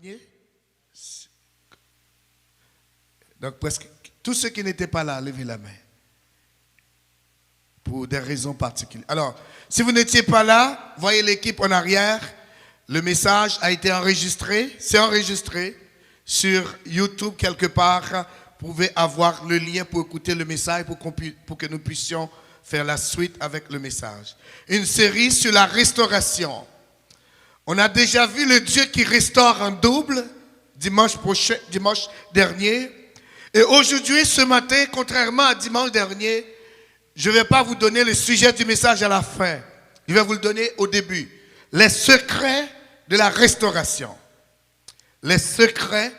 dernier. Donc presque tous ceux qui n'étaient pas là, levez la main. Pour des raisons particulières. Alors, si vous n'étiez pas là, voyez l'équipe en arrière. Le message a été enregistré. C'est enregistré sur YouTube quelque part. Vous pouvez avoir le lien pour écouter le message pour que nous puissions faire la suite avec le message. Une série sur la restauration. On a déjà vu le Dieu qui restaure en double dimanche dernier. Et aujourd'hui, ce matin, contrairement à dimanche dernier, je ne vais pas vous donner le sujet du message à la fin. Je vais vous le donner au début. Les secrets de la restauration. Les secrets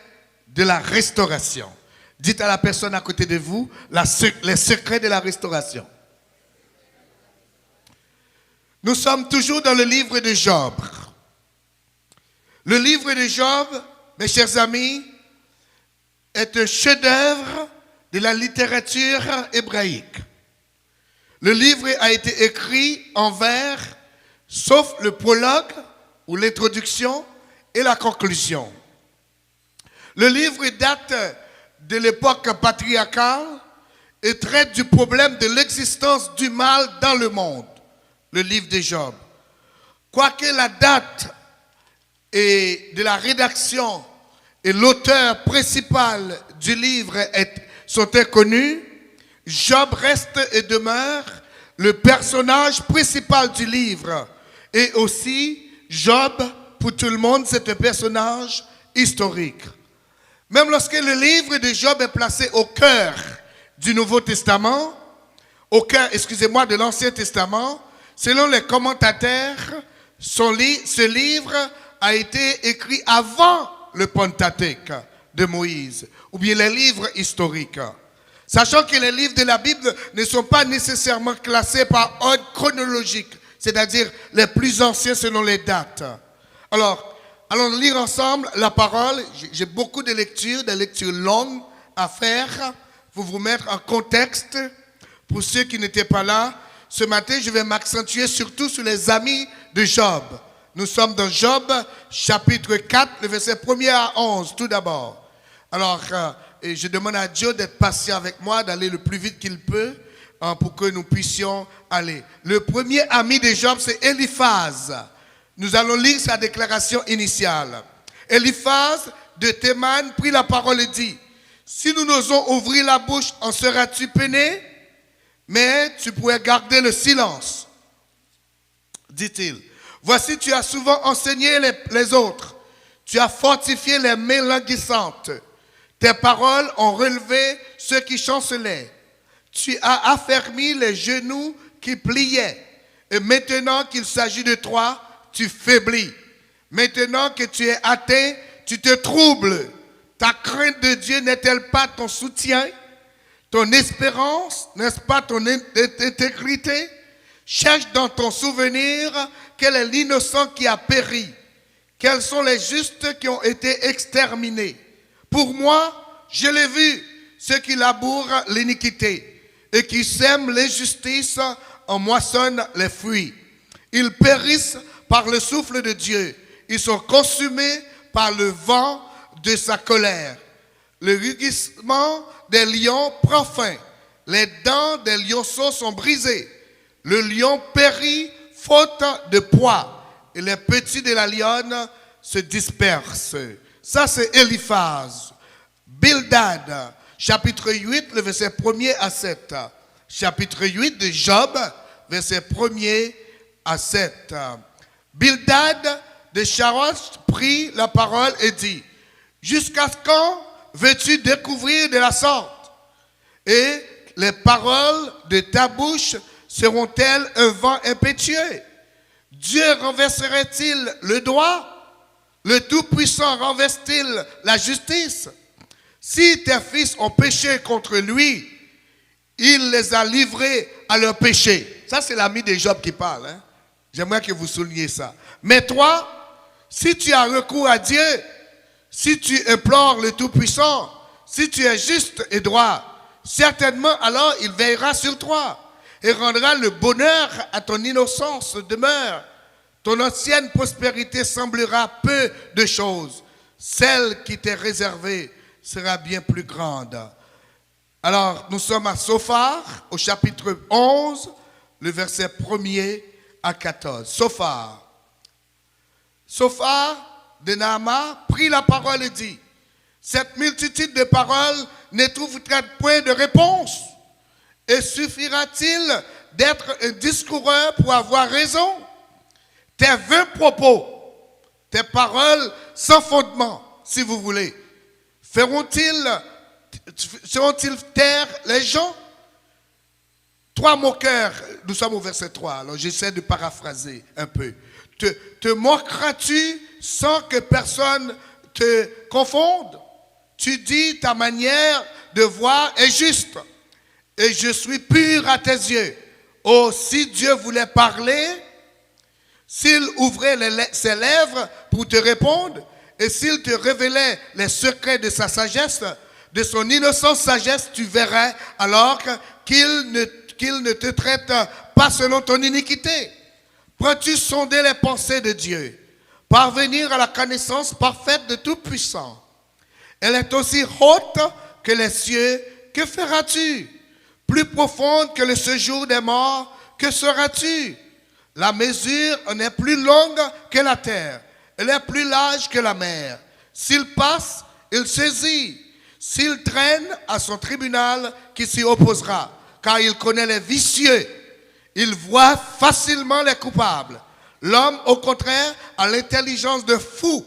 de la restauration. Dites à la personne à côté de vous, les secrets de la restauration. Nous sommes toujours dans le livre de Job. Le livre de Job, mes chers amis, est un chef-d'œuvre de la littérature hébraïque. Le livre a été écrit en vers, sauf le prologue ou l'introduction et la conclusion. Le livre date de l'époque patriarcale et traite du problème de l'existence du mal dans le monde. Le livre de Job. Quoique la date de la rédaction et l'auteur principal du livre sont inconnus, Job reste et demeure le personnage principal du livre. Et aussi, Job, pour tout le monde, c'est un personnage historique. Même lorsque le livre de Job est placé au cœur du Nouveau Testament, au cœur, de l'Ancien Testament, selon les commentateurs, ce livre a été écrit avant le Pentateuque de Moïse, ou bien les livres historiques. Sachant que les livres de la Bible ne sont pas nécessairement classés par ordre chronologique, c'est-à-dire les plus anciens selon les dates. Alors, allons lire ensemble la parole. J'ai beaucoup de lectures, des lectures longues à faire pour vous mettre en contexte. Pour ceux qui n'étaient pas là, ce matin, je vais m'accentuer surtout sur les amis de Job. Nous sommes dans Job, chapitre 4, le verset 1er à 11, tout d'abord. Alors, je demande à Dieu d'être patient avec moi, d'aller le plus vite qu'il peut, pour que nous puissions aller. Le premier ami de Job, c'est Eliphaz. Nous allons lire sa déclaration initiale. Eliphaz de Théman prit la parole et dit, « Si nous n'osons ouvrir la bouche, en seras-tu peiné? Mais tu pourrais garder le silence. » dit-il. « Voici, tu as souvent enseigné les autres. Tu as fortifié les mains languissantes. Tes paroles ont relevé ceux qui chancelaient. Tu as affermi les genoux qui pliaient. Et maintenant qu'il s'agit de toi, tu faiblis. Maintenant que tu es atteint, tu te troubles. Ta crainte de Dieu n'est-elle pas ton soutien? Ton espérance, n'est-ce pas ton intégrité? Cherche dans ton souvenir quel est l'innocent qui a péri. Quels sont les justes qui ont été exterminés? Pour moi, je l'ai vu, ceux qui labourent l'iniquité et qui sèment l'injustice en moissonnent les fruits. Ils périssent par le souffle de Dieu. Ils sont consumés par le vent de sa colère. Le rugissement des lions prend fin. Les dents des lionceaux sont brisées. Le lion périt faute de poids. Et les petits de la lionne se dispersent. Ça, c'est Eliphaz. Bildad, chapitre 8, le verset 1er à 7. Chapitre 8 de Job, verset 1er à 7. Bildad de Charosh prit la parole et dit, « Jusqu'à quand veux-tu découvrir de la sorte? Et les paroles de ta bouche seront-elles un vent impétueux? Dieu renverserait-il le droit? Le Tout-Puissant renverse-t-il la justice? Si tes fils ont péché contre lui, il les a livrés à leur péché. » Ça, c'est l'ami de Job qui parle. Hein? J'aimerais que vous souligniez ça. Mais toi, si tu as recours à Dieu, si tu implores le Tout-Puissant, si tu es juste et droit, certainement alors il veillera sur toi et rendra le bonheur à ton innocence demeure. Ton ancienne prospérité semblera peu de choses. celle qui t'est réservée sera bien plus grande. Alors, nous sommes à Sophar, au chapitre 11, le verset 1er à 14. Sophar. Sophar de Naama prit la parole et dit, cette multitude de paroles ne trouve-t-elle point de réponse? Et suffira-t-il d'être un discoureur pour avoir raison? Tes vains propos, tes paroles sans fondement, si vous voulez, seront-ils taire les gens? Toi, moqueur, nous sommes au verset 3, alors j'essaie de paraphraser un peu. Te moqueras-tu sans que personne te confonde? Tu dis ta manière de voir est juste, et je suis pur à tes yeux. Oh, si Dieu voulait parler, s'il ouvrait ses lèvres pour te répondre, et s'il te révélait les secrets de sa sagesse, de son innocente sagesse, tu verrais alors qu'il ne te traite pas selon ton iniquité. Pourras-tu sonder les pensées de Dieu, parvenir à la connaissance parfaite de Tout-Puissant? Elle est aussi haute que les cieux. Que feras-tu? Plus profonde que le séjour des morts, que seras-tu? La mesure en est plus longue que la terre. Elle est plus large que la mer. S'il passe, il saisit. S'il traîne, à son tribunal qui s'y opposera. Car il connaît les vicieux. Il voit facilement les coupables. L'homme, au contraire, a l'intelligence de fou.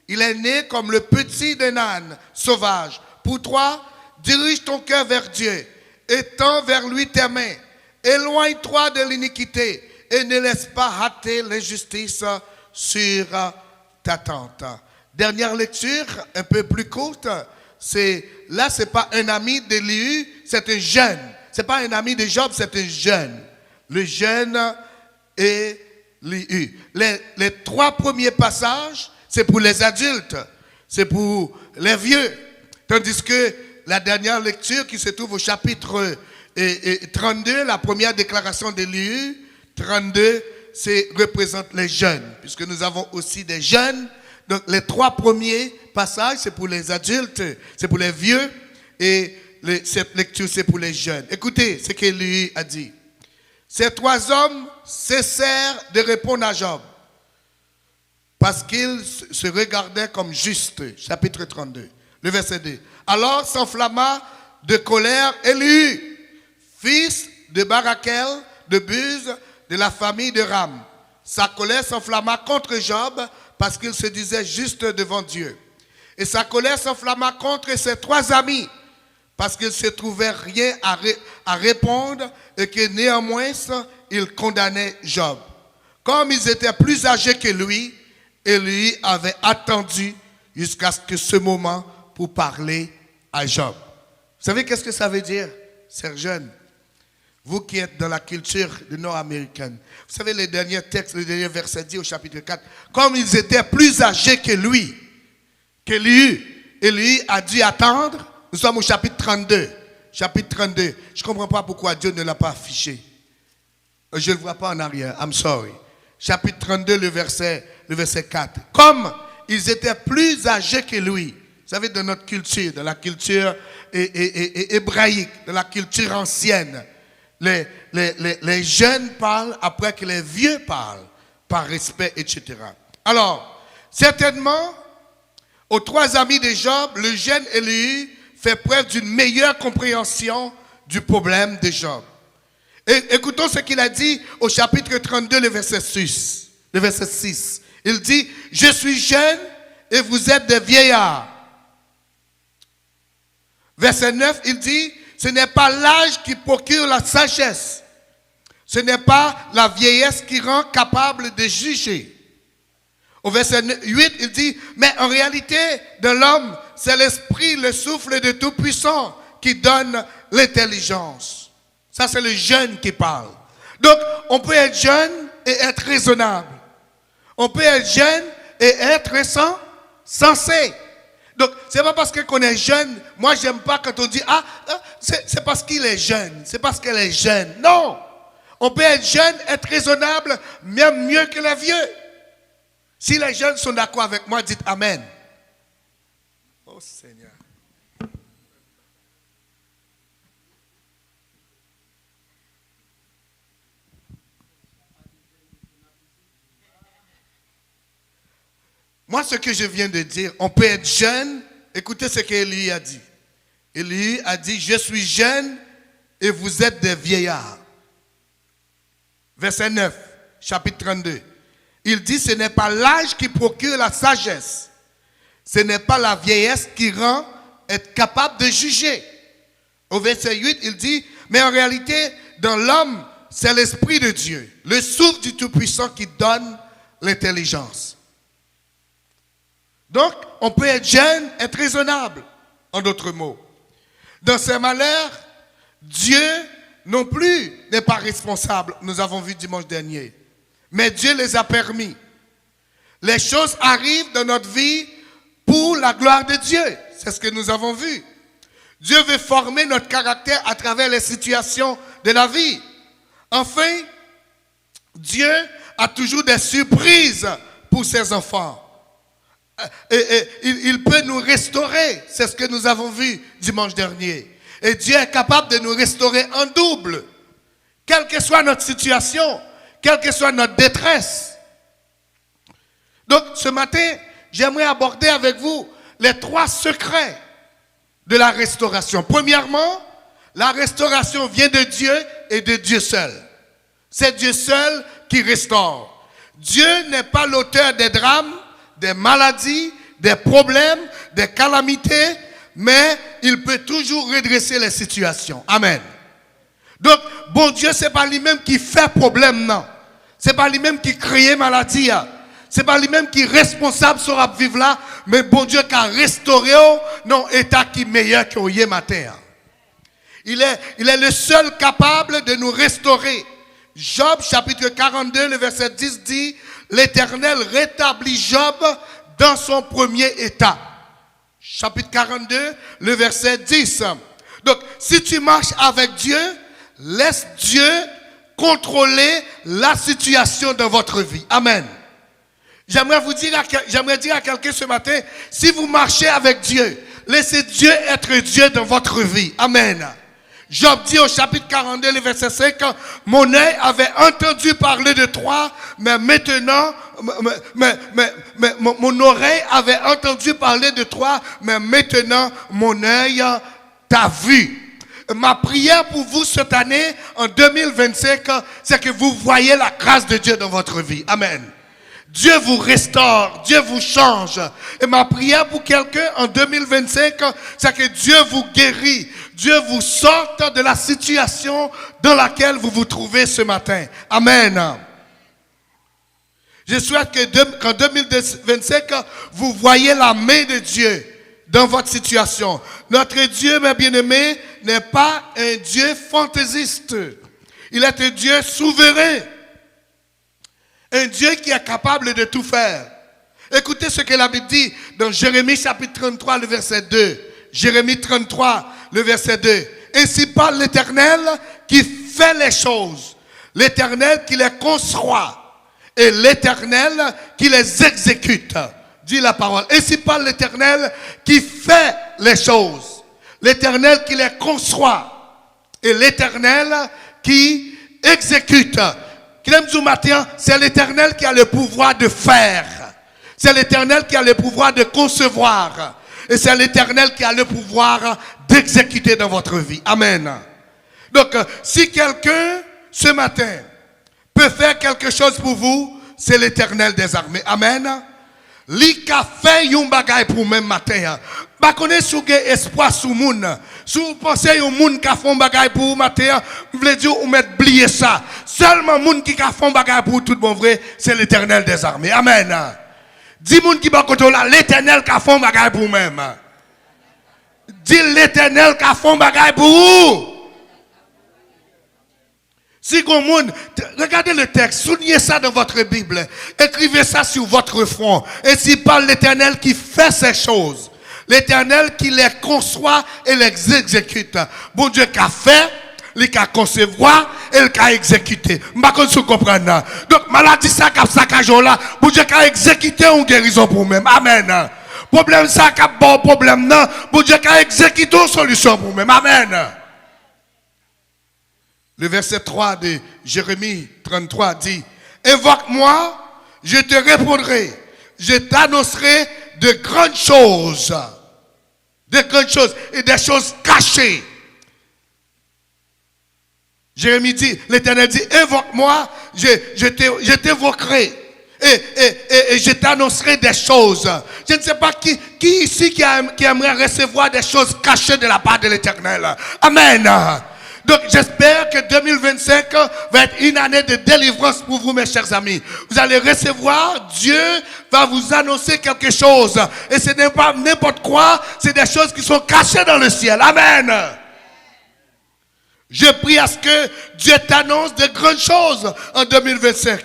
Il est né comme le petit d'un âne sauvage. Pour toi, dirige ton cœur vers Dieu. Étends vers lui tes mains. Éloigne-toi de l'iniquité et ne laisse pas hâter l'injustice sur ta tente. Dernière lecture, un peu plus courte. Là, ce n'est pas un ami d'Élihu, c'est un jeune. Ce n'est pas un ami de Job, c'est un jeune. Le jeune Élihu. Les trois premiers passages, c'est pour les adultes, c'est pour les vieux. Tandis que la dernière lecture qui se trouve au chapitre 32, la première déclaration d'Élihu, 32, représente les jeunes, puisque nous avons aussi des jeunes. Donc les trois premiers passages, c'est pour les adultes, c'est pour les vieux, et cette lecture, c'est pour les jeunes. Écoutez ce qu'Élihu a dit. Ces trois hommes cessèrent de répondre à Job, parce qu'ils se regardaient comme justes. Chapitre 32, le verset 2. Alors s'enflamma de colère Élihu, fils de Barakel, de Buz, de la famille de Ram. Sa colère s'enflamma contre Job parce qu'il se disait juste devant Dieu. Et sa colère s'enflamma contre ses trois amis parce qu'il ne se trouvait rien à répondre et que néanmoins il condamnait Job. Comme ils étaient plus âgés que lui, Élie avait attendu jusqu'à ce moment pour parler à Job. Vous savez qu'est-ce que ça veut dire, chers jeunes? Vous qui êtes dans la culture nord-américaine. Vous savez, le dernier texte, le dernier verset dit au chapitre 4, comme ils étaient plus âgés que lui, Élie a dû attendre. Nous sommes au chapitre 32. Chapitre 32. Je ne comprends pas pourquoi Dieu ne l'a pas affiché. Je ne le vois pas en arrière. I'm sorry. Chapitre 32, le verset 4. Comme ils étaient plus âgés que lui. Vous savez, dans notre culture, dans la culture hébraïque, dans la culture ancienne, les jeunes parlent après que les vieux parlent, par respect, etc. Alors, certainement, aux trois amis de Job, le jeune Élie fait preuve d'une meilleure compréhension du problème de Job. Et écoutons ce qu'il a dit au chapitre 32, le verset 6. Le verset 6. Il dit, « Je suis jeune et vous êtes des vieillards. » Verset 9, il dit, « Ce n'est pas l'âge qui procure la sagesse. Ce n'est pas la vieillesse qui rend capable de juger. » Au verset 8, il dit, « Mais en réalité, de l'homme, c'est l'esprit, le souffle de Tout-Puissant qui donne l'intelligence. » Ça, c'est le jeune qui parle. Donc, on peut être jeune et être raisonnable. On peut être jeune et être sensé. Donc, c'est pas parce qu'on est jeune. Moi, j'aime pas quand on dit, c'est parce qu'il est jeune. C'est parce qu'elle est jeune. Non. On peut être jeune, être raisonnable, même mieux que les vieux. Si les jeunes sont d'accord avec moi, dites Amen. Oh Seigneur. Moi, ce que je viens de dire, on peut être jeune. Écoutez ce qu'Élie a dit. Élie a dit, je suis jeune et vous êtes des vieillards. Verset 9, chapitre 32. Il dit, ce n'est pas l'âge qui procure la sagesse. Ce n'est pas la vieillesse qui rend être capable de juger. Au verset 8, il dit, mais en réalité, dans l'homme, c'est l'Esprit de Dieu, le souffle du Tout-Puissant qui donne l'intelligence. Donc, on peut être jeune, être raisonnable, en d'autres mots. Dans ces malheurs, Dieu non plus n'est pas responsable, nous avons vu dimanche dernier. Mais Dieu les a permis. Les choses arrivent dans notre vie pour la gloire de Dieu. C'est ce que nous avons vu. Dieu veut former notre caractère à travers les situations de la vie. Enfin, Dieu a toujours des surprises pour ses enfants. Il peut nous restaurer. C'est ce que nous avons vu dimanche dernier. Et Dieu est capable de nous restaurer en double. Quelle que soit notre situation, quelle que soit notre détresse. Donc, ce matin, j'aimerais aborder avec vous les 3 secrets de la restauration. Premièrement, la restauration vient de Dieu et de Dieu seul. C'est Dieu seul qui restaure. Dieu n'est pas l'auteur des drames, des maladies, des problèmes, des calamités, mais il peut toujours redresser les situations. Amen. Donc, bon Dieu, c'est pas lui-même qui fait problème, non. C'est pas lui-même qui crée maladie. C'est pas lui-même qui est responsable sur la vivre là, mais bon Dieu qui a restauré non état qui est meilleur que hier matin. Il est le seul capable de nous restaurer. Job chapitre 42, le verset 10 dit, l'Éternel rétablit Job dans son premier état. Chapitre 42, le verset 10. Donc, si tu marches avec Dieu, laisse Dieu contrôler la situation de votre vie. Amen. J'aimerais dire à quelqu'un ce matin, si vous marchez avec Dieu, laissez Dieu être Dieu dans votre vie. Amen. Job dit au chapitre 42, le verset 5, mon œil avait entendu parler de toi, mais maintenant, mon oreille avait entendu parler de toi, mais maintenant, mon œil t'a vu. Ma prière pour vous cette année, en 2025, c'est que vous voyez la grâce de Dieu dans votre vie. Amen. Dieu vous restaure, Dieu vous change. Et ma prière pour quelqu'un en 2025, c'est que Dieu vous guérit. Dieu vous sorte de la situation dans laquelle vous vous trouvez ce matin. Amen. Je souhaite qu'en 2025, vous voyez la main de Dieu dans votre situation. Notre Dieu, mes bien-aimés, n'est pas un Dieu fantaisiste. Il est un Dieu souverain. Un Dieu qui est capable de tout faire. Écoutez ce que la Bible dit dans Jérémie chapitre 33, le verset 2. Jérémie 33, le verset 2. Ainsi parle l'Éternel qui fait les choses. L'Éternel qui les conçoit. Et l'Éternel qui les exécute. Dit la parole. Ainsi parle l'Éternel qui fait les choses. L'Éternel qui les conçoit. Et l'Éternel qui exécute. C'est l'Éternel qui a le pouvoir de faire. C'est l'Éternel qui a le pouvoir de concevoir. Et c'est l'Éternel qui a le pouvoir d'exécuter dans votre vie. Amen. Donc, si quelqu'un, ce matin, peut faire quelque chose pour vous, c'est l'Éternel des armées. Amen. Li ka fait yon bagay pour même matin. Ba connaît sou gen espoir sou moun. Si vous pensez yon moun ka font bagay pour vous matin, vous voulez dire ou mettre oublier ça. Seulement moun qui ka font bagay pour tout bon vrai, c'est l'Éternel des armées. Amen. Dis moun qui ba koto là, l'Éternel ka font bagay pour même. Dis l'Éternel ka font bagay pour vous. Si vous regardez le texte, soulignez ça dans votre Bible, écrivez ça sur votre front. Et si parle l'Éternel qui fait ces choses, l'Éternel qui les conçoit et les exécute. Bon Dieu qui a fait, il a concevoir et il a exécuté. Je ne sais pas si vous comprenez. Donc, maladie ça, là, bon Dieu qui a exécuté une guérison pour vous-même. Amen. problème ça qui a bon problème non, bon Dieu qui a exécuté une solution pour vous-même. Amen. Le verset 3 de Jérémie 33 dit, invoque-moi, je te répondrai, je t'annoncerai de grandes choses et des choses cachées. Jérémie dit, l'Éternel dit, invoque-moi, je t'évoquerai et je t'annoncerai des choses. Je ne sais pas qui ici qui aimerait recevoir des choses cachées de la part de l'Éternel. Amen. Donc j'espère que 2025 va être une année de délivrance pour vous, mes chers amis. Vous allez recevoir, Dieu va vous annoncer quelque chose. Et ce n'est pas n'importe quoi, c'est des choses qui sont cachées dans le ciel. Amen. Je prie à ce que Dieu t'annonce de grandes choses en 2025.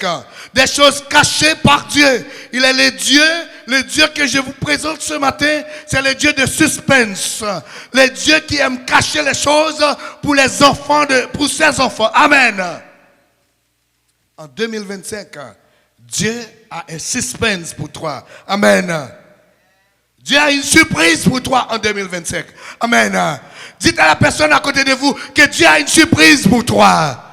Des choses cachées par Dieu. Il est le Dieu que je vous présente ce matin, c'est le Dieu de suspense. Le Dieu qui aime cacher les choses pour les enfants, pour ses enfants. Amen. En 2025, Dieu a un suspense pour toi. Amen. Dieu a une surprise pour toi en 2025. Amen. Dites à la personne à côté de vous que Dieu a une surprise pour toi.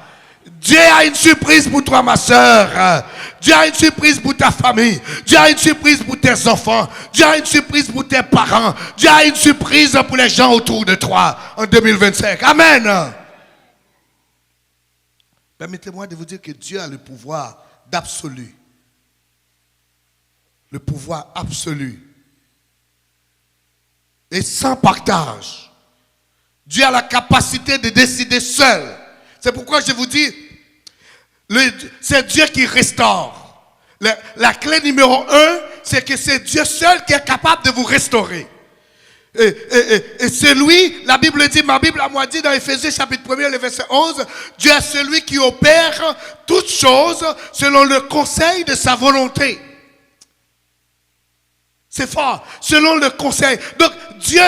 Dieu a une surprise pour toi, ma soeur. Dieu a une surprise pour ta famille. Dieu a une surprise pour tes enfants. Dieu a une surprise pour tes parents. Dieu a une surprise pour les gens autour de toi en 2025. Amen. Permettez-moi de vous dire que Dieu a le pouvoir d'absolu. Le pouvoir absolu. Et sans partage. Dieu a la capacité de décider seul. C'est pourquoi je vous dis, c'est Dieu qui restaure. La clé numéro 1, c'est que c'est Dieu seul qui est capable de vous restaurer. Et celui, la Bible dit, ma Bible à moi dit dans Éphésiens chapitre 1, le verset 11, Dieu est celui qui opère toutes choses selon le conseil de sa volonté. C'est fort, selon le conseil. Donc, Dieu,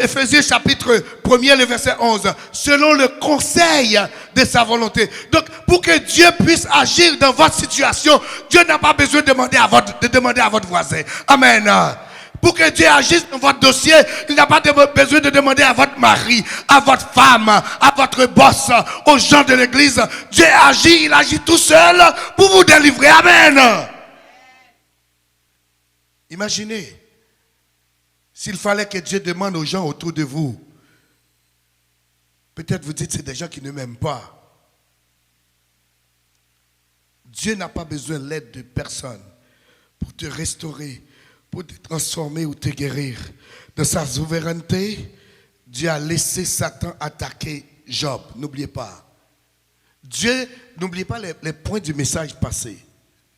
Éphésiens chapitre 1, le verset 11, selon le conseil de sa volonté. Donc, pour que Dieu puisse agir dans votre situation, Dieu n'a pas besoin de demander à votre voisin. Amen. Pour que Dieu agisse dans votre dossier, il n'a pas besoin de demander à votre mari, à votre femme, à votre boss, aux gens de l'église. Dieu agit, il agit tout seul pour vous délivrer. Amen. Imaginez, s'il fallait que Dieu demande aux gens autour de vous, peut-être vous dites c'est des gens qui ne m'aiment pas. Dieu n'a pas besoin de l'aide de personne pour te restaurer, pour te transformer ou te guérir. De sa souveraineté, Dieu a laissé Satan attaquer Job. N'oubliez pas. Dieu, n'oubliez pas les points du message passé.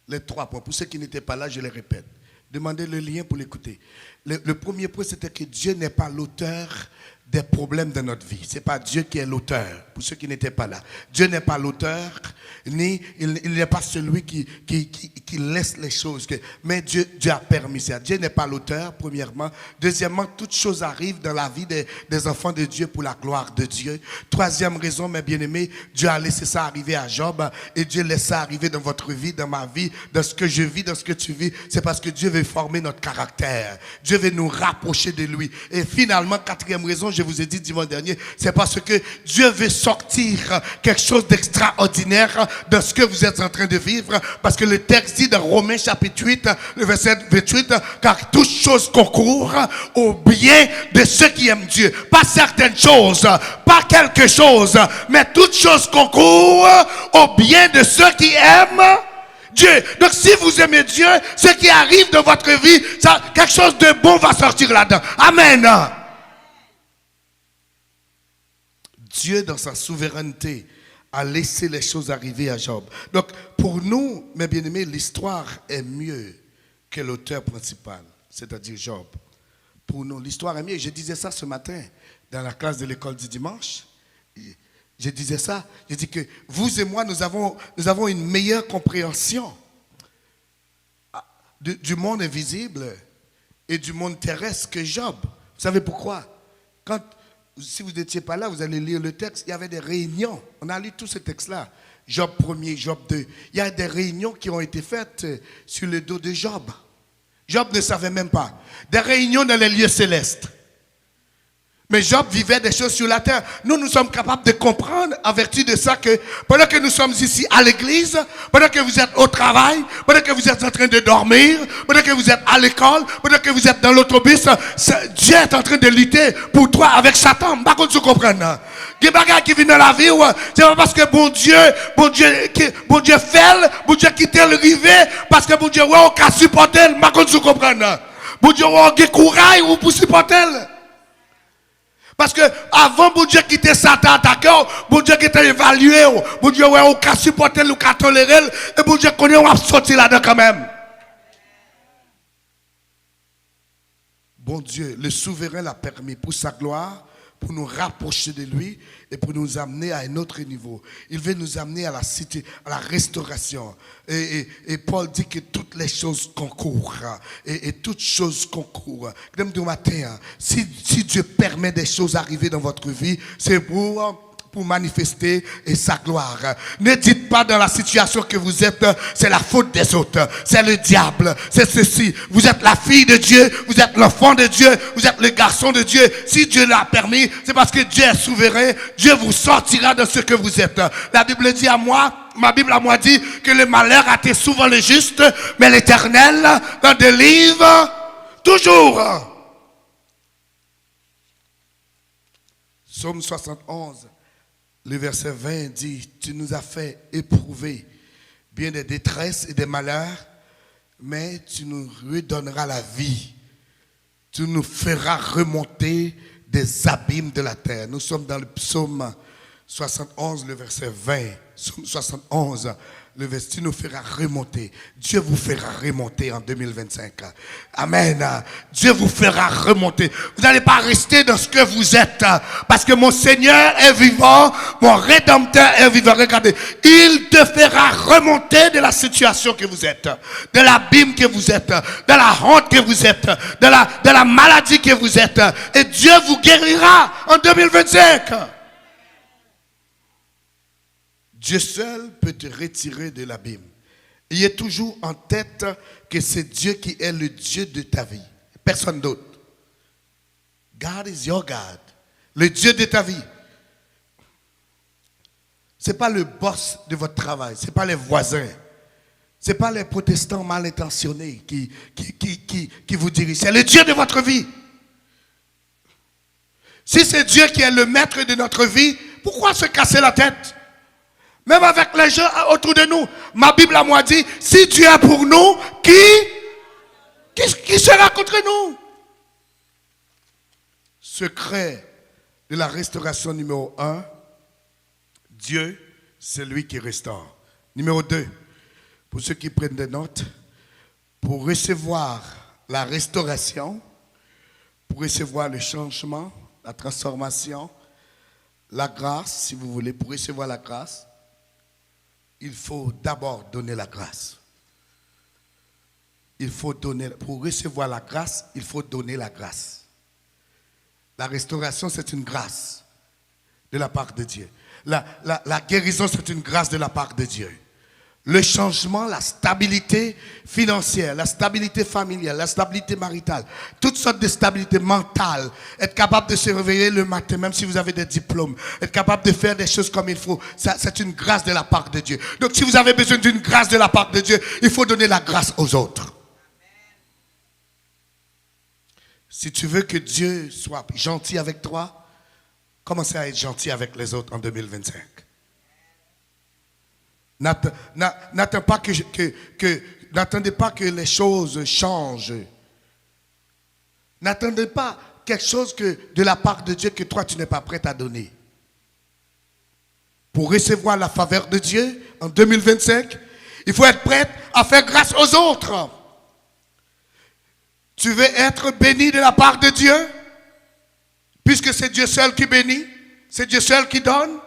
Les 3 points. Pour ceux qui n'étaient pas là, je les répète. Demandez le lien pour l'écouter. Le premier point, c'était que Dieu n'est pas l'auteur des problèmes de notre vie. Ce n'est pas Dieu qui est l'auteur, pour ceux qui n'étaient pas là. Dieu n'est pas l'auteur, ni il n'est pas celui qui laisse les choses. Mais Dieu a permis ça. Dieu n'est pas l'auteur, premièrement. Deuxièmement, toutes choses arrivent dans la vie des enfants de Dieu pour la gloire de Dieu. Troisième raison, mes bien-aimés, Dieu a laissé ça arriver à Job et Dieu laisse ça arriver dans votre vie, dans ma vie, dans ce que je vis, dans ce que tu vis. C'est parce que Dieu veut former notre caractère. Dieu veut nous rapprocher de lui. Et finalement, quatrième raison, je vous ai dit dimanche dernier, c'est parce que Dieu veut sortir quelque chose d'extraordinaire de ce que vous êtes en train de vivre. Parce que le texte dit dans Romains chapitre 8, le verset 28, car toutes choses concourent au bien de ceux qui aiment Dieu. Pas certaines choses, pas quelque chose, mais toutes choses concourent au bien de ceux qui aiment Dieu. Donc si vous aimez Dieu, ce qui arrive dans votre vie, ça, quelque chose de bon va sortir là-dedans. Amen. Dieu, dans sa souveraineté, a laissé les choses arriver à Job. Donc, pour nous, mes bien-aimés, l'histoire est mieux que l'auteur principal, c'est-à-dire Job. Pour nous, l'histoire est mieux. Je disais ça ce matin dans la classe de l'école du dimanche. Je disais ça. Je dis que vous et moi, nous avons une meilleure compréhension du monde invisible et du monde terrestre que Job. Vous savez pourquoi? Si vous n'étiez pas là, vous allez lire le texte. Il y avait des réunions. On a lu tout ce texte-là. Job 1er, Job 2. Il y a des réunions qui ont été faites sur le dos de Job. Job ne savait même pas. Des réunions dans les lieux célestes. Mais Job vivait des choses sur la terre. Nous sommes capables de comprendre en vertu de ça que pendant que nous sommes ici à l'église, pendant que vous êtes au travail, pendant que vous êtes en train de dormir, pendant que vous êtes à l'école, pendant que vous êtes dans l'autobus, Dieu est en train de lutter pour toi avec Satan. Par contre, tu comprends. Il y a des bagages qui viennent dans la vie, c'est pas parce que bon Dieu fait, bon Dieu quitte le rivet, parce que bon Dieu, ouais, on peut supporter. Par contre, tu comprends. Bon Dieu, on a courage ou pour supporter. Parce que avant, bon Dieu quitter Satan attaqué, bon Dieu qui t'a évalué, bon Dieu, ouais, on peut supporter, on peut tolérer, et bon Dieu connaît, on va sortir là-dedans quand même. Bon Dieu, le souverain l'a permis pour sa gloire, pour nous rapprocher de lui et pour nous amener à un autre niveau. Il veut nous amener à la cité, à la restauration. Et Paul dit que toutes les choses concourent. Et toutes choses concourent. Même du matin, si Dieu permet des choses arriver dans votre vie, c'est pour manifester sa gloire. Ne dites pas dans la situation que vous êtes, c'est la faute des autres, c'est le diable, c'est ceci. Vous êtes la fille de Dieu, vous êtes l'enfant de Dieu, vous êtes le garçon de Dieu. Si Dieu l'a permis, c'est parce que Dieu est souverain. Dieu vous sortira de ce que vous êtes. La Bible dit à moi, ma Bible à moi dit que le malheur a été souvent le juste, mais l'Éternel en délivre toujours. Psaume 71. Le verset 20 dit, tu nous as fait éprouver bien des détresses et des malheurs, mais tu nous redonneras la vie. Tu nous feras remonter des abîmes de la terre. Nous sommes dans le psaume 71, le verset 20. Psaume 71, le verset, tu nous feras remonter. Dieu vous fera remonter en 2025. Amen. Dieu vous fera remonter. Vous n'allez pas rester dans ce que vous êtes. Parce que mon Seigneur est vivant. Mon Rédempteur est vivant. Regardez. Il te fera remonter de la situation que vous êtes. De l'abîme que vous êtes. De la honte que vous êtes. De la maladie que vous êtes. Et Dieu vous guérira en 2025. Dieu seul peut te retirer de l'abîme. Ayez toujours en tête que c'est Dieu qui est le Dieu de ta vie. Personne d'autre. God is your God. Le Dieu de ta vie. Ce n'est pas le boss de votre travail. Ce n'est pas les voisins. Ce n'est pas les protestants mal intentionnés qui vous dirigent. C'est le Dieu de votre vie. Si c'est Dieu qui est le maître de notre vie, pourquoi se casser la tête? Même avec les gens autour de nous. Ma Bible à moi dit, si Dieu est pour nous, qui sera contre nous? Secret de la restauration numéro 1, Dieu, c'est lui qui restaure. Numéro 2, pour ceux qui prennent des notes, pour recevoir la restauration, pour recevoir le changement, la transformation, la grâce, si vous voulez, pour recevoir la grâce, il faut d'abord donner la grâce. Pour recevoir la grâce, il faut donner la grâce. La restauration, c'est une grâce de la part de Dieu. La guérison, c'est une grâce de la part de Dieu. Le changement, la stabilité financière, la stabilité familiale, la stabilité maritale, toutes sortes de stabilité mentale, être capable de se réveiller le matin, même si vous avez des diplômes, être capable de faire des choses comme il faut, c'est une grâce de la part de Dieu. Donc si vous avez besoin d'une grâce de la part de Dieu, il faut donner la grâce aux autres. Si tu veux que Dieu soit gentil avec toi, commencez à être gentil avec les autres en 2025. N'attendez pas que les choses changent. N'attendez pas quelque chose de la part de Dieu que toi tu n'es pas prêt à donner. Pour recevoir la faveur de Dieu en 2025, il faut être prêt à faire grâce aux autres. Tu veux être béni de la part de Dieu? Puisque c'est Dieu seul qui bénit, c'est Dieu seul qui donne.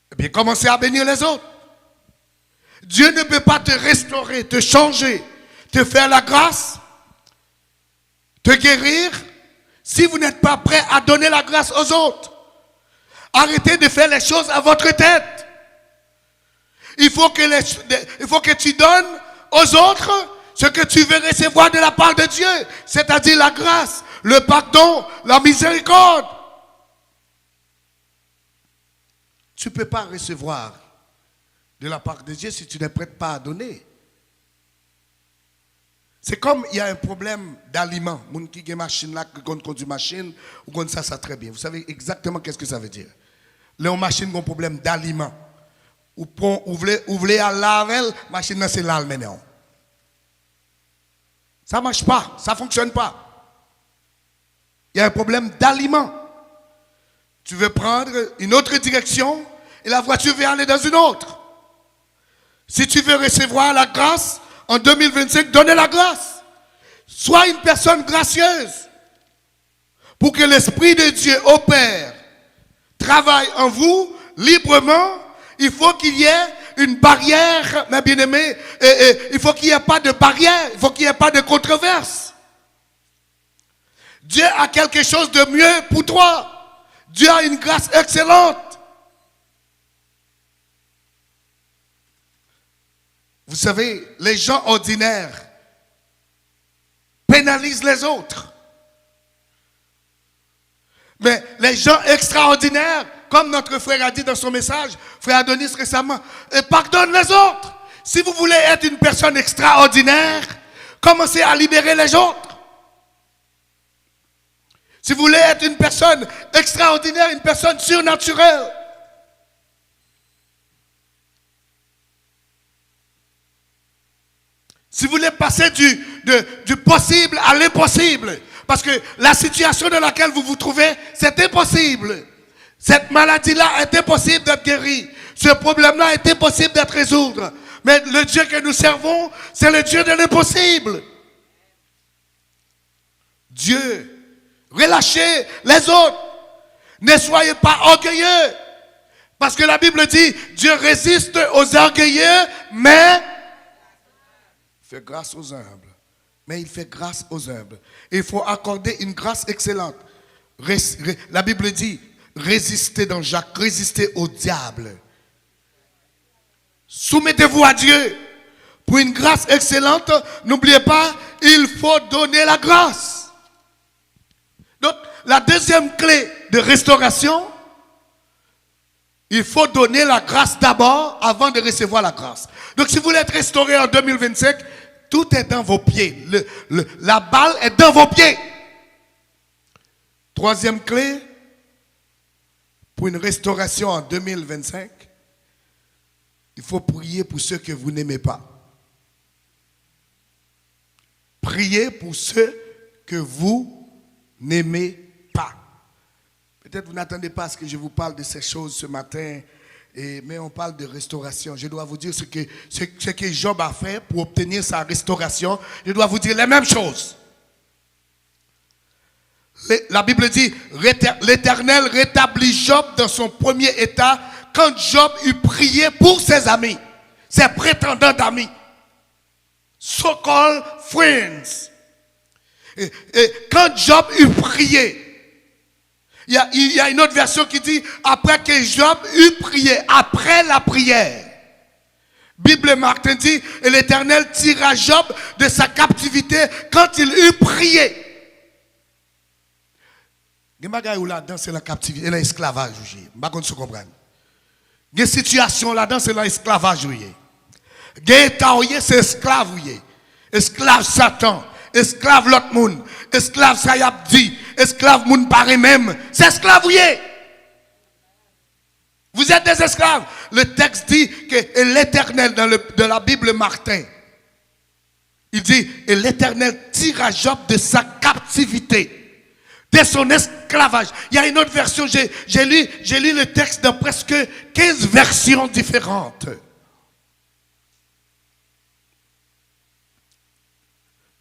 Eh bien, commencez à bénir les autres. Dieu ne peut pas te restaurer, te changer, te faire la grâce, te guérir, si vous n'êtes pas prêt à donner la grâce aux autres. Arrêtez de faire les choses à votre tête. Il faut que tu donnes aux autres ce que tu veux recevoir de la part de Dieu, c'est-à-dire la grâce, le pardon, la miséricorde. Tu ne peux pas recevoir de la part de Dieu si tu n'es prêt pas à donner. C'est comme il y a un problème d'aliment. Les gens qui ont une machine là, qui conduit une machine, ou comme ça très bien. Vous savez exactement qu'est-ce que ça veut dire. Les machines ont un problème d'aliment. Ou voulez à laver, la machine c'est l'alménéon. Ça ne marche pas, ça ne fonctionne pas. Il y a un problème d'aliment. Tu veux prendre une autre direction et la voiture veut aller dans une autre. Si tu veux recevoir la grâce, en 2025, donnez la grâce. Sois une personne gracieuse. Pour que l'Esprit de Dieu opère, travaille en vous librement, il faut qu'il y ait une barrière, mes bien-aimés. Il faut qu'il n'y ait pas de barrière, il faut qu'il n'y ait pas de controverse. Dieu a quelque chose de mieux pour toi. Dieu a une grâce excellente. Vous savez, les gens ordinaires pénalisent les autres. Mais les gens extraordinaires, comme notre frère a dit dans son message, frère Adonis récemment, pardonnent les autres. Si vous voulez être une personne extraordinaire, commencez à libérer les autres. Si vous voulez être une personne extraordinaire, une personne surnaturelle, si vous voulez passer du possible à l'impossible, parce que la situation dans laquelle vous vous trouvez, c'est impossible. Cette maladie-là est impossible d'être guérie. Ce problème-là est impossible d'être résolu. Mais le Dieu que nous servons, c'est le Dieu de l'impossible. Dieu, relâchez les autres. Ne soyez pas orgueilleux. Parce que la Bible dit, Dieu résiste aux orgueilleux, mais il fait grâce aux humbles. Mais il fait grâce aux humbles. Il faut accorder une grâce excellente. La Bible dit, résistez dans Jacques, résistez au diable. Soumettez-vous à Dieu. Pour une grâce excellente, n'oubliez pas, il faut donner la grâce. Donc, la deuxième clé de restauration, il faut donner la grâce d'abord avant de recevoir la grâce. Donc, si vous voulez être restauré en 2025, tout est dans vos pieds. La balle est dans vos pieds. Troisième clé, pour une restauration en 2025, il faut prier pour ceux que vous n'aimez pas. Priez pour ceux que vous n'aimez pas. Peut-être vous n'attendez pas à ce que je vous parle de ces choses ce matin, mais on parle de restauration. Je dois vous dire ce que Job a fait pour obtenir sa restauration. Je dois vous dire les mêmes choses. La Bible dit, l'Éternel rétablit Job dans son premier état quand Job eut prié pour ses amis, ses prétendants amis, so-called friends. Et quand Job eut prié, il y a une autre version qui dit, après que Job eut prié, après la prière. Bible Martin dit, et l'Éternel tira Job de sa captivité quand il eut prié. Il y a des là-dedans, c'est la captivité, l'esclavage. Je ne sais pas si vous comprenez. Il y a des situations là-dedans, c'est l'esclavage. Il y a des c'est esclave. Esclave Satan, esclave l'autre monde, esclave Sayabdi, esclave moun paré même. C'est esclave. Vous êtes des esclaves. Le texte dit que l'Éternel, dans la Bible Martin, il dit, et l'Éternel tira Job de sa captivité, de son esclavage. Il y a une autre version, j'ai lu le texte dans presque 15 versions différentes.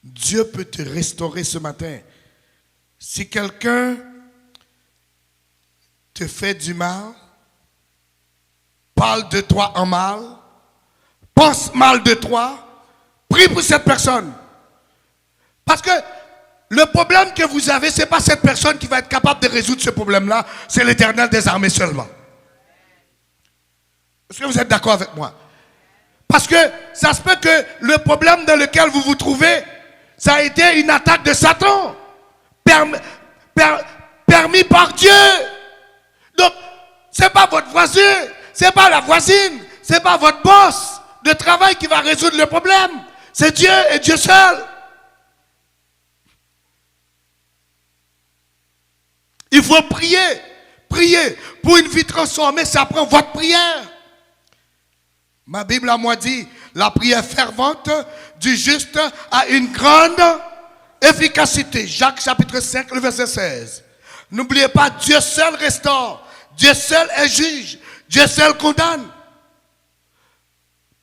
Dieu peut te restaurer ce matin. Si quelqu'un te fait du mal, parle de toi en mal, pense mal de toi, prie pour cette personne. Parce que le problème que vous avez, ce n'est pas cette personne qui va être capable de résoudre ce problème-là, c'est l'Éternel des armées seulement. Est-ce que vous êtes d'accord avec moi? Parce que ça se peut que le problème dans lequel vous vous trouvez, ça a été une attaque de Satan. Permis par Dieu. Donc, ce n'est pas votre voisin, ce n'est pas la voisine, ce n'est pas votre boss de travail qui va résoudre le problème. C'est Dieu et Dieu seul. Il faut prier. Prier pour une vie transformée, ça prend votre prière. Ma Bible à moi dit, la prière fervente du juste a une grande efficacité. Jacques chapitre 5, le verset 16. N'oubliez pas, Dieu seul restaure. Dieu seul est juge. Dieu seul condamne.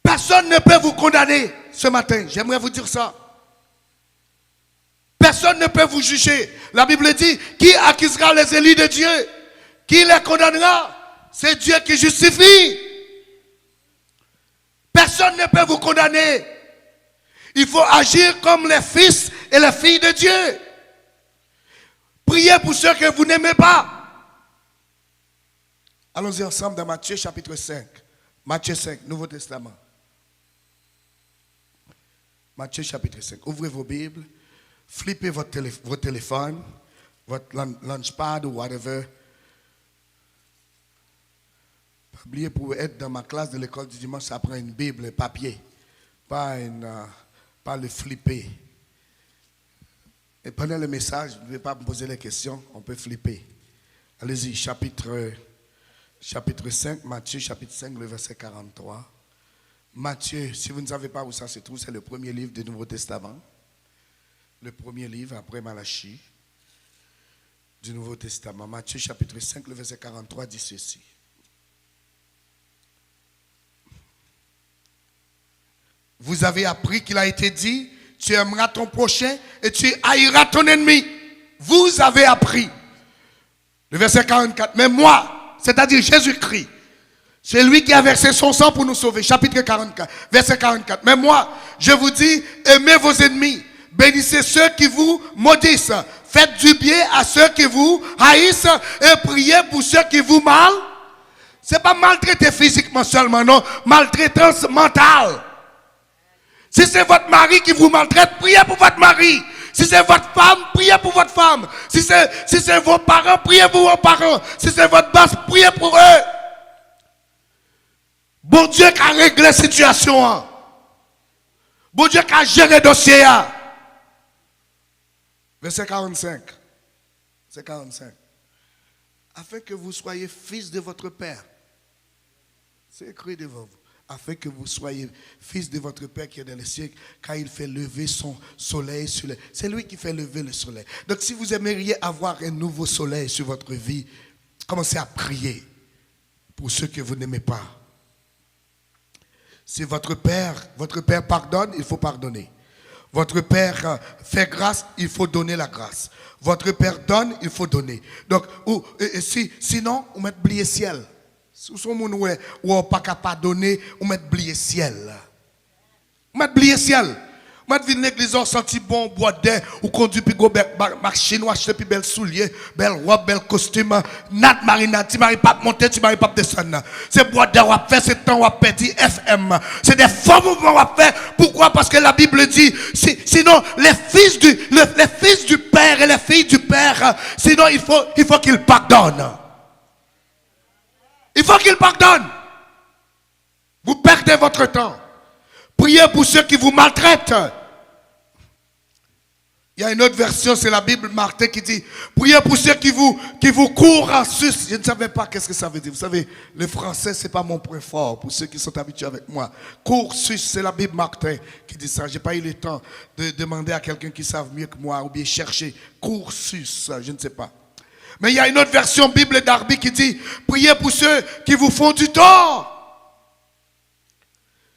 Personne ne peut vous condamner ce matin. J'aimerais vous dire ça. Personne ne peut vous juger. La Bible dit, qui accusera les élus de Dieu? Qui les condamnera? C'est Dieu qui justifie. Personne ne peut vous condamner. Il faut agir comme les fils et les filles de Dieu. Priez pour ceux que vous n'aimez pas. Allons-y ensemble dans Matthieu chapitre 5. Matthieu 5, Nouveau Testament. Matthieu chapitre 5. Ouvrez vos Bibles. Flippez votre téléphone, votre launchpad ou whatever. Oubliez, pour être dans ma classe de l'école du dimanche, ça prend une Bible, papier. Pas le flipper. Et pendant le message, vous ne devez pas me poser les questions, on peut flipper. Allez-y, chapitre 5, Matthieu chapitre 5, le verset 43. Matthieu, si vous ne savez pas où ça se trouve, c'est le premier livre du Nouveau Testament. Le premier livre après Malachie du Nouveau Testament. Matthieu chapitre 5, le verset 43 dit ceci. Vous avez appris qu'il a été dit, tu aimeras ton prochain et tu haïras ton ennemi. Vous avez appris. Le verset 44. Mais moi, c'est-à-dire Jésus-Christ, c'est lui qui a versé son sang pour nous sauver. Chapitre 44, verset 44. Mais moi, je vous dis, aimez vos ennemis. Bénissez ceux qui vous maudissent. Faites du bien à ceux qui vous haïssent et priez pour ceux qui vous mal. C'est pas maltraiter physiquement seulement, non. Maltraitance mentale. Si c'est votre mari qui vous maltraite, priez pour votre mari. Si c'est votre femme, priez pour votre femme. Si c'est vos parents, priez pour vos parents. Si c'est votre boss, priez pour eux. Bon Dieu qui a réglé la situation. Bon Dieu qui a géré le dossier. Verset 45. Verset 45. Afin que vous soyez fils de votre Père. C'est écrit devant vous. Afin que vous soyez fils de votre Père qui est dans les cieux, car il fait lever son soleil sur les... C'est lui qui fait lever le soleil. Donc si vous aimeriez avoir un nouveau soleil sur votre vie, commencez à prier pour ceux que vous n'aimez pas. Si votre Père pardonne, il faut pardonner. Votre Père fait grâce, il faut donner la grâce. Votre Père donne, il faut donner. Donc, sinon, on met oublier ciel. Si vous n'avez pas capable de donner, on met oublier ciel. On met oublier ciel. On met l'église, on senti bon, bois d'air, ou conduit puis go marché, ou acheter puis belle soulier, belle robe, belle costume, nat marina, tu m'arrives pas monter, tu m'arrives pas descendre. C'est bois d'air, on fait, c'est temps, on petit FM. C'est des faux mouvements, on fait. Pourquoi? Parce que la Bible dit, sinon, les fils du Père et les filles du Père, sinon, il faut qu'ils pardonnent. Il faut qu'ils pardonnent. Vous perdez votre temps. Priez pour ceux qui vous maltraitent. Il y a une autre version, c'est la Bible Martin qui dit, priez pour ceux qui vous courent en sus. Je ne savais pas qu'est-ce que ça veut dire. Vous savez, le français, ce n'est pas mon point fort pour ceux qui sont habitués avec moi. Cours sus, c'est la Bible Martin qui dit ça. Je n'ai pas eu le temps de demander à quelqu'un qui savent mieux que moi ou bien chercher. Cours sus, je ne sais pas. Mais il y a une autre version Bible Darby qui dit, priez pour ceux qui vous font du tort.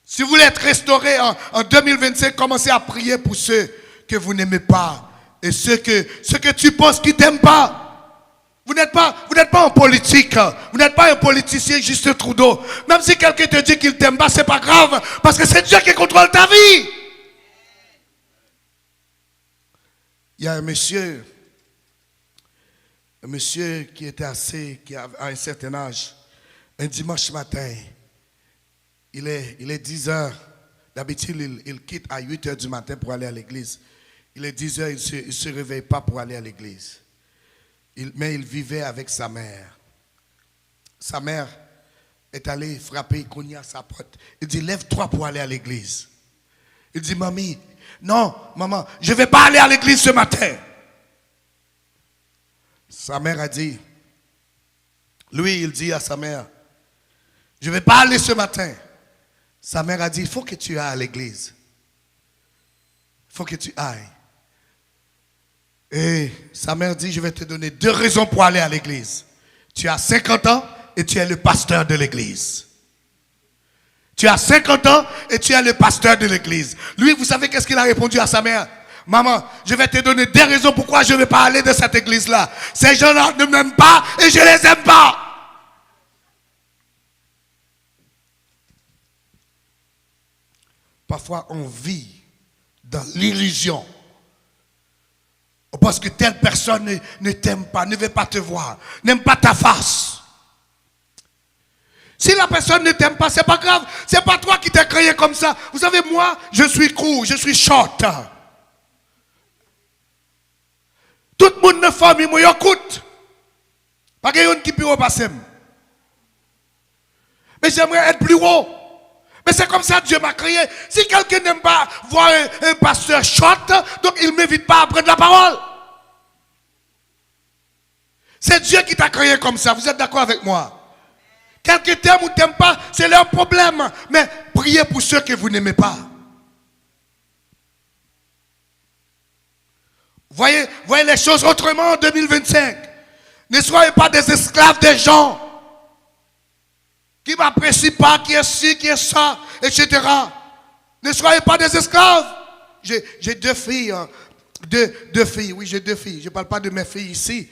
Si vous voulez être restauré en 2025, commencez à prier pour ceux que vous n'aimez pas et ceux que tu penses qui t'aiment pas. Vous n'êtes pas en politique. Vous n'êtes pas un politicien juste Trudeau. Même si quelqu'un te dit qu'il t'aime pas, c'est pas grave parce que c'est Dieu qui contrôle ta vie. Il y a un monsieur qui était qui a un certain âge, un dimanche matin, Il est 10 heures. D'habitude, il quitte à 8 heures du matin pour aller à l'église. Il est 10 heures, il ne se réveille pas pour aller à l'église. Mais il vivait avec sa mère. Sa mère est allée frapper, il cognait à sa porte. Il dit, lève-toi pour aller à l'église. Il dit, mamie, non, maman, je ne vais pas aller à l'église ce matin. Sa mère a dit, lui, il dit à sa mère, je ne vais pas aller ce matin. Sa mère a dit, il faut que tu ailles à l'église. Il faut que tu ailles. Et sa mère dit, je vais te donner 2 raisons pour aller à l'église. Tu as 50 ans et tu es le pasteur de l'église. Tu as 50 ans et tu es le pasteur de l'église. Lui, vous savez qu'est-ce qu'il a répondu à sa mère? Maman, je vais te donner 2 raisons pourquoi je ne vais pas aller de cette église-là. Ces gens-là ne m'aiment pas et je ne les aime pas. Parfois, on vit dans l'illusion. Parce que telle personne ne t'aime pas, ne veut pas te voir, n'aime pas ta face. Si la personne ne t'aime pas, c'est pas grave. C'est pas toi qui t'es créé comme ça. Vous savez, moi, je suis court, je suis short. Tout le monde ne famille, moi, écoute. Pas qu'il y ait qui peut passer. Mais j'aimerais être plus haut. Mais c'est comme ça que Dieu m'a créé. Si quelqu'un n'aime pas voir un pasteur short, donc il ne m'invite pas à prendre la parole. C'est Dieu qui t'a créé comme ça. Vous êtes d'accord avec moi? Quelqu'un t'aime ou t'aime pas, c'est leur problème. Mais priez pour ceux que vous n'aimez pas. Voyez les choses autrement en 2025. Ne soyez pas des esclaves des gens qui ne m'apprécient pas, qui est ci, qui est ça, etc. Ne soyez pas des esclaves. J'ai 2 filles. Deux filles, oui, j'ai 2 filles. Je ne parle pas de mes filles ici.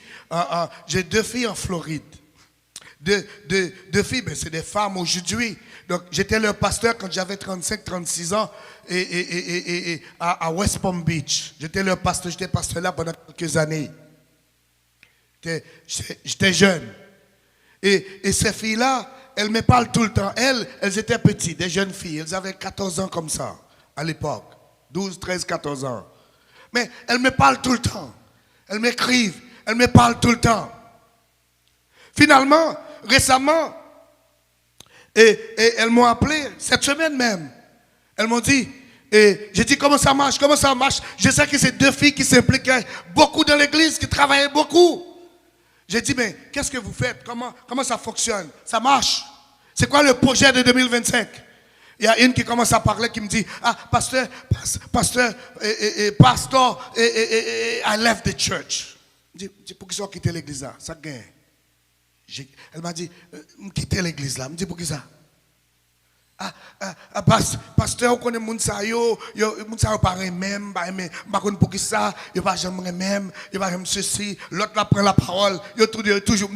J'ai 2 filles en Floride. Deux filles, mais c'est des femmes aujourd'hui. Donc, j'étais leur pasteur quand j'avais 35-36 ans et à West Palm Beach. J'étais leur pasteur, j'étais pasteur là pendant quelques années. J'étais jeune. Et ces filles-là, elles me parlent tout le temps. Elles étaient petites, des jeunes filles. Elles avaient 14 ans comme ça, à l'époque. 12, 13, 14 ans. Mais elles me parlent tout le temps. Elles m'écrivent. Elles me parlent tout le temps. Finalement, récemment, et elles m'ont appelé, cette semaine même. Elles m'ont dit, et j'ai dit, comment ça marche? Comment ça marche? Je sais que c'est 2 filles qui s'impliquaient beaucoup dans l'église, qui travaillaient beaucoup. J'ai dit, mais qu'est-ce que vous faites? Comment ça fonctionne? Ça marche? C'est quoi le projet de 2025? Il y a une qui commence à parler, qui me dit, pasteur, I left the church. Je dis, pour qui ça quitter l'église là? Ça gagne. Elle m'a dit, quitter l'église là. Je me dis, pour qui ça? Pasteur, vous connaissez moun sa yo pas même, pas pour qui ça, yo pas jamais même, yo pas même ceci, l'autre là prend la parole, yo toujours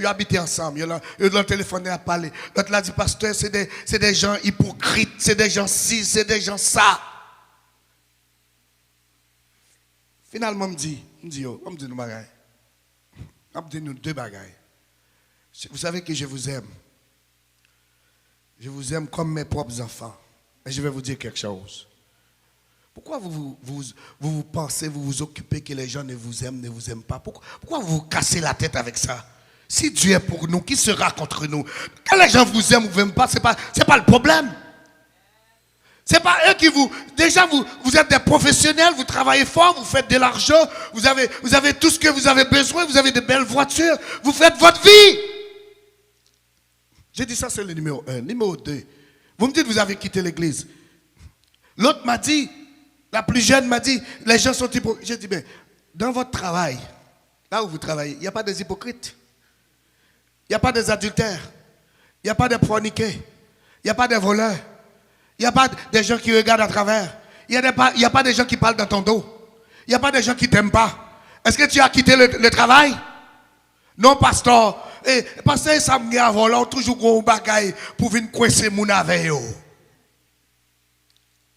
habité ensemble, yo dans le téléphone à parler. L'autre là dit pasteur, c'est des gens hypocrites, c'est des gens ci, c'est des gens ça. Finalement me dit nous bagaille. On me dit nous 2 bagailles. Vous savez que je vous aime. Je vous aime comme mes propres enfants. Et je vais vous dire quelque chose. Pourquoi vous pensez, vous vous occupez que les gens ne vous aiment pas? Pourquoi vous vous cassez la tête avec ça? Si Dieu est pour nous, qui sera contre nous? Quand les gens vous aiment ou vous aiment pas, c'est pas le problème. C'est pas eux qui vous... Déjà, vous êtes des professionnels, vous travaillez fort, vous faites de l'argent, vous avez tout ce que vous avez besoin, vous avez de belles voitures, vous faites votre vie. J'ai dit ça, c'est le numéro 1. Numéro 2, vous me dites vous avez quitté l'église. L'autre m'a dit, la plus jeune m'a dit, les gens sont hypocrites. J'ai dit, ben, dans votre travail, là où vous travaillez, il n'y a pas des hypocrites. Il n'y a pas des adultères. Il n'y a pas des forniqués. Il n'y a pas des voleurs. Il n'y a pas des gens qui regardent à travers. Il n'y a pas des gens qui parlent dans ton dos. Il n'y a pas des gens qui ne t'aiment pas. Est-ce que tu as quitté le travail? Non, pasteur. Pasteur, ça me a volé toujours gros bagaille pour venir coincer mon avec eux.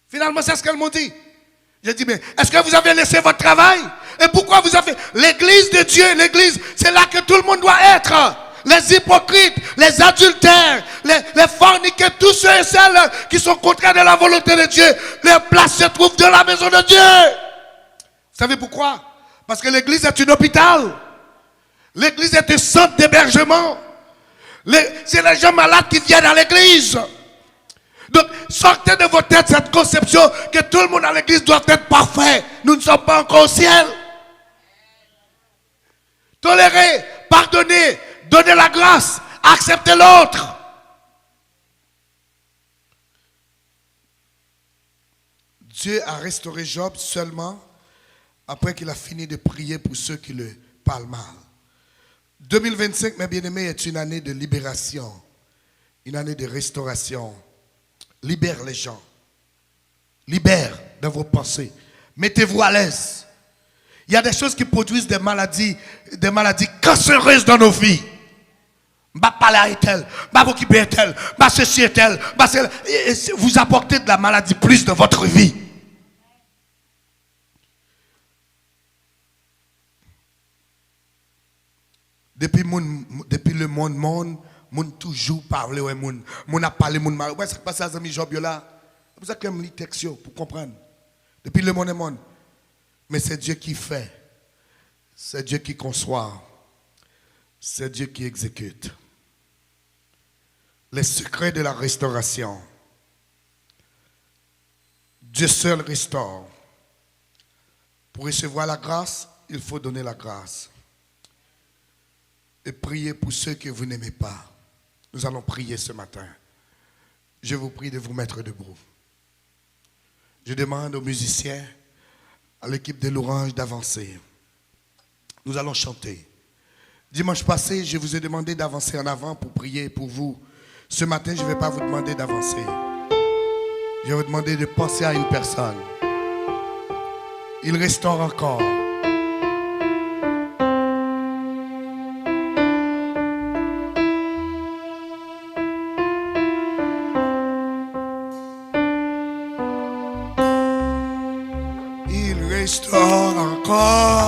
Finalement, c'est ce qu'elles m'ont dit. J'ai dit, mais est-ce que vous avez laissé votre travail? Et pourquoi vous avez... L'église de Dieu, l'église, c'est là que tout le monde doit être. les hypocrites, les adultères, les fornicateurs, tous ceux et celles qui sont contraires de la volonté de Dieu, leur place se trouve dans la maison de Dieu. Vous savez pourquoi? Parce que l'église est un hôpital. L'église est un centre d'hébergement. C'est les gens malades qui viennent à l'église. Donc, sortez de votre tête cette conception que tout le monde à l'église doit être parfait. Nous ne sommes pas encore au ciel. Tolérez, pardonnez, donnez la grâce, acceptez l'autre. Dieu a restauré Job seulement après qu'il a fini de prier pour ceux qui le parlent mal. 2025, mes bien-aimés, est une année de libération, une année de restauration. Libère les gens. Libère dans vos pensées. Mettez-vous à l'aise. Il y a des choses qui produisent des maladies cancéreuses dans nos vies. Bah parler à tel, bah vous occuper tel, bah ceci et tel, bah vous apportez de la maladie plus dans votre vie. Depuis le monde toujours parler ouais moun a parlé moun mal. Ouais, ça passe à amis Job là. Vous avez comme texte pour comprendre. Depuis le monde. Mais c'est Dieu qui fait. C'est Dieu qui conçoit. C'est Dieu qui exécute. Les secrets de la restauration. Dieu seul restaure. Pour recevoir la grâce, il faut donner la grâce. Et prier pour ceux que vous n'aimez pas. Nous allons prier ce matin. Je vous prie de vous mettre debout. Je demande aux musiciens, à l'équipe de l'Orange d'avancer. Nous allons chanter. Dimanche passé, je vous ai demandé d'avancer en avant pour prier pour vous. Ce matin, je ne vais pas vous demander d'avancer. Je vais vous demander de penser à une personne. Il restaure encore. Il restaure encore.